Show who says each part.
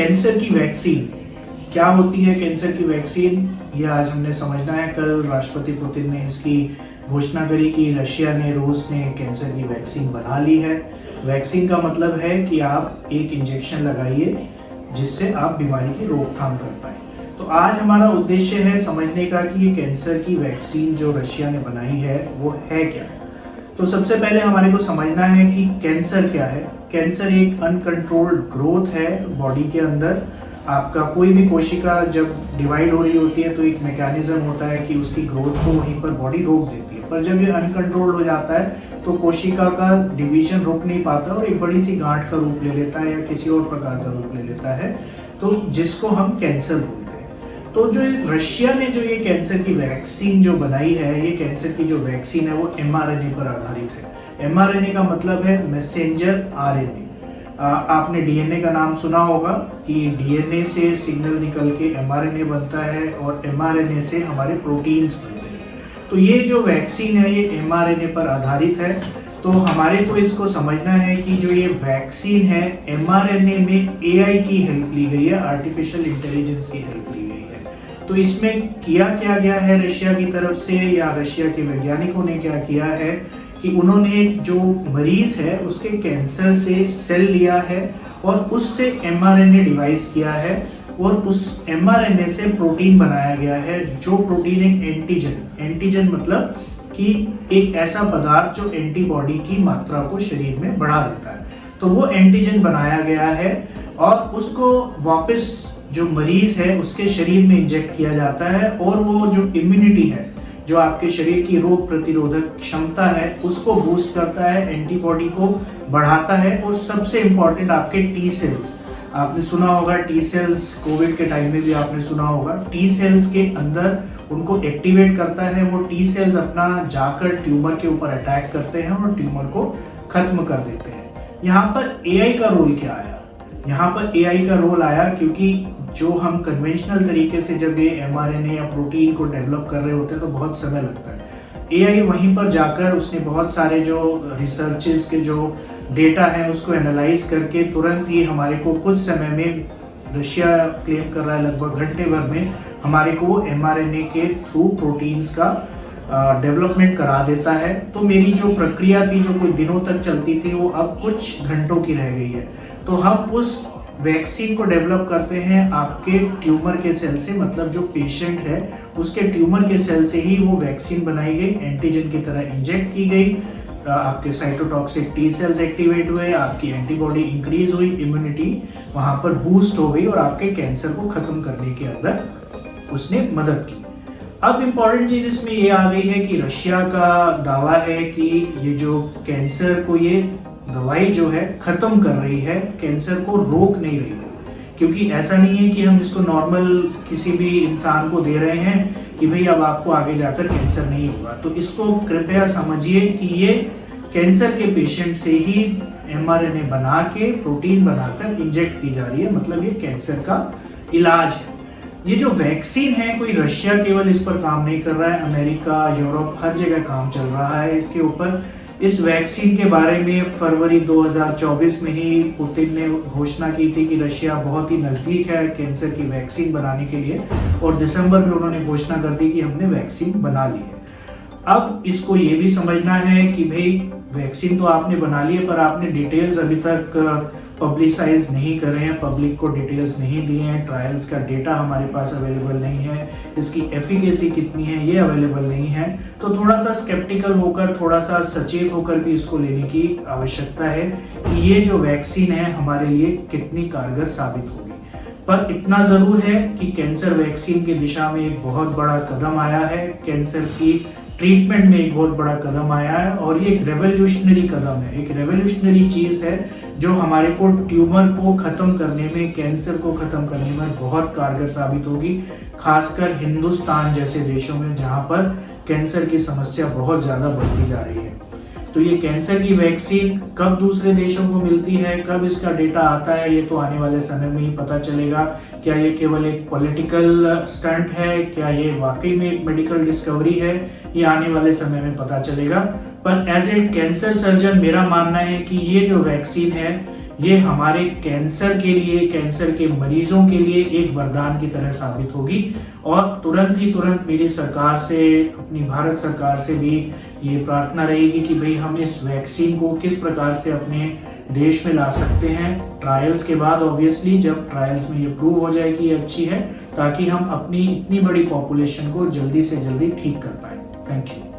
Speaker 1: Cancer की vaccine क्या होती है? कैंसर की वैक्सीन ये आज हमने समझना है। कल राष्ट्रपति पुतिन ने इसकी घोषणा करी कि रशिया ने, रूस ने कैंसर की वैक्सीन बना ली है। वैक्सीन का मतलब है कि आप एक इंजेक्शन लगाइए जिससे आप बीमारी की रोकथाम कर पाए। तो आज हमारा उद्देश्य है समझने का कि ये कैंसर की वैक्सीन जो रशिया ने बनाई है वो है क्या। तो सबसे पहले हमारे को समझना है कि कैंसर क्या है। कैंसर एक अनकंट्रोल्ड ग्रोथ है बॉडी के अंदर। आपका कोई भी कोशिका जब डिवाइड हो रही होती है तो एक मैकेनिज्म होता है कि उसकी ग्रोथ को वहीं पर बॉडी रोक देती है, पर जब ये अनकंट्रोल्ड हो जाता है तो कोशिका का डिवीजन रुक नहीं पाता और एक बड़ी सी गांठ का रूप ले लेता है या किसी और प्रकार का रूप ले लेता है, तो जिसको हम कैंसर बोलते हैं। तो जो रशिया ने जो ये कैंसर की वैक्सीन जो बनाई है, ये कैंसर की जो वैक्सीन है वो mRNA पर आधारित है। mRNA का मतलब है मैसेंजर आरएनए। आपने डीएनए का नाम सुना होगा कि डीएनए से सिग्नल निकल के mRNA बनता है और mRNA से हमारे प्रोटीन्स बनते हैं। तो ये जो वैक्सीन है ये mRNA पर आधारित है। तो हमारे को इसको समझना है कि जो ये वैक्सीन है mRNA में AI की हेल्प ली गई है, आर्टिफिशियल इंटेलिजेंस की हेल्प ली गई है। तो इसमें किया क्या गया है रशिया की तरफ से, या रशिया के वैज्ञानिकों ने क्या किया है कि उन्होंने जो मरीज है उसके कैंसर से सेल लिया है और उससे mRNA डिवाइस किया है और उस mRNA से प्रोटीन बनाया गया है। जो प्रोटीन एक एंटीजन मतलब कि एक ऐसा पदार्थ जो एंटीबॉडी की मात्रा को शरीर में बढ़ा देता है, तो वो एंटीजन बनाया गया है और उसको वापस जो मरीज है उसके शरीर में इंजेक्ट किया जाता है और वो जो इम्यूनिटी है, जो आपके शरीर की रोग प्रतिरोधक क्षमता है, उसको बूस्ट करता है, एंटीबॉडी को बढ़ाता है। और सबसे इंपॉर्टेंट आपके टी सेल्स, आपने सुना होगा टी सेल्स, कोविड के टाइम में भी आपने सुना होगा, टी सेल्स के अंदर उनको एक्टिवेट करता है। वो टी सेल्स अपना जाकर ट्यूमर के ऊपर अटैक करते हैं और ट्यूमर को खत्म कर देते हैं। यहाँ पर एआई का रोल क्या आया? यहाँ पर एआई का रोल आया क्योंकि जो हम कन्वेंशनल तरीके से जब ये mRNA या प्रोटीन को डेवलप कर रहे होते हैं तो बहुत समय लगता है। एआई वहीं पर जाकर उसने बहुत सारे जो रिसर्चेस के जो डेटा है उसको एनालाइज करके तुरंत ही हमारे को कुछ समय में, रशिया क्लेम कर रहा है लगभग घंटे भर में, हमारे को mRNA के थ्रू प्रोटीन्स का डेवलपमेंट करा देता है। तो मेरी जो प्रक्रिया थी जो कुछ दिनों तक चलती थी वो अब कुछ घंटों की रह गई है। तो हम उस वैक्सीन को डेवलप करते हैं आपके ट्यूमर के सेल से, मतलब जो पेशेंट है उसके ट्यूमर के सेल से ही वो वैक्सीन बनाई गई, एंटीजन की तरह इंजेक्ट की गई, आपके साइटोटॉक्सिक टी सेल्स एक्टिवेट हुए, आपकी एंटीबॉडी इंक्रीज हुई, इम्यूनिटी वहां पर बूस्ट हो गई और आपके कैंसर को खत्म करने के अंदर उसने मदद की। अब इम्पॉर्टेंट चीज इसमें ये आ गई है कि रशिया का दावा है कि ये जो कैंसर को ये दवाई जो है खत्म कर रही है, कैंसर को रोक नहीं रही है। क्योंकि ऐसा नहीं है कि हम इसको नॉर्मल किसी भी इंसान को दे रहे हैं कि भाई अब आपको आगे जाकर कैंसर नहीं होगा। तो इसको कृपया समझिए कि ये कैंसर के पेशेंट से ही mRNA बना के, प्रोटीन बनाकर इंजेक्ट की जा रही है, मतलब ये कैंसर का इलाज है। ये जो वैक्सीन है, कोई रशिया केवल इस पर काम नहीं कर रहा है, अमेरिका, यूरोप, हर जगह काम चल रहा है इसके ऊपर। इस वैक्सीन के बारे में फरवरी 2024 में ही पुतिन ने घोषणा की थी कि रशिया बहुत ही नज़दीक है कैंसर की वैक्सीन बनाने के लिए, और दिसंबर में उन्होंने घोषणा कर दी कि हमने वैक्सीन बना ली है। अब इसको ये भी समझना है कि भाई वैक्सीन तो आपने बना ली है पर आपने डिटेल्स अभी तक पब्लिसाइज नहीं कर रहे हैं, पब्लिक को डिटेल्स नहीं दिए हैं, ट्रायल्स का डेटा हमारे पास अवेलेबल नहीं है, इसकी एफिकेसी कितनी है ये अवेलेबल नहीं है। तो थोड़ा सा स्केप्टिकल होकर, थोड़ा सा सचेत होकर भी इसको लेने की आवश्यकता है कि ये जो वैक्सीन है हमारे लिए कितनी कारगर साबित होगी। पर इतना जरूर है कि कैंसर वैक्सीन की दिशा में एक बहुत बड़ा कदम आया है, कैंसर की ट्रीटमेंट में एक बहुत बड़ा कदम आया है और ये एक रेवोल्यूशनरी कदम है, एक रेवोल्यूशनरी चीज है जो हमारे को ट्यूमर को खत्म करने में, कैंसर को खत्म करने में बहुत कारगर साबित होगी, खासकर हिंदुस्तान जैसे देशों में जहां पर कैंसर की समस्या बहुत ज्यादा बढ़ती जा रही है। तो ये कैंसर की वैक्सीन कब दूसरे देशों को मिलती है, कब इसका डेटा आता है, ये तो आने वाले समय में ही पता चलेगा। क्या ये केवल एक पॉलिटिकल स्टंट है, क्या ये वाकई में एक मेडिकल डिस्कवरी है, ये आने वाले समय में पता चलेगा। पर एज ए कैंसर सर्जन मेरा मानना है कि ये जो वैक्सीन है ये हमारे कैंसर के लिए, कैंसर के मरीजों के लिए एक वरदान की तरह साबित होगी। और तुरंत मेरी सरकार से, अपनी भारत सरकार से भी ये प्रार्थना रहेगी कि भाई हम इस वैक्सीन को किस प्रकार से अपने देश में ला सकते हैं, ट्रायल्स के बाद ऑब्वियसली, जब ट्रायल्स में ये प्रूव हो जाए कि ये अच्छी है, ताकि हम अपनी इतनी बड़ी पॉपुलेशन को जल्दी से जल्दी ठीक कर पाए। Thank you.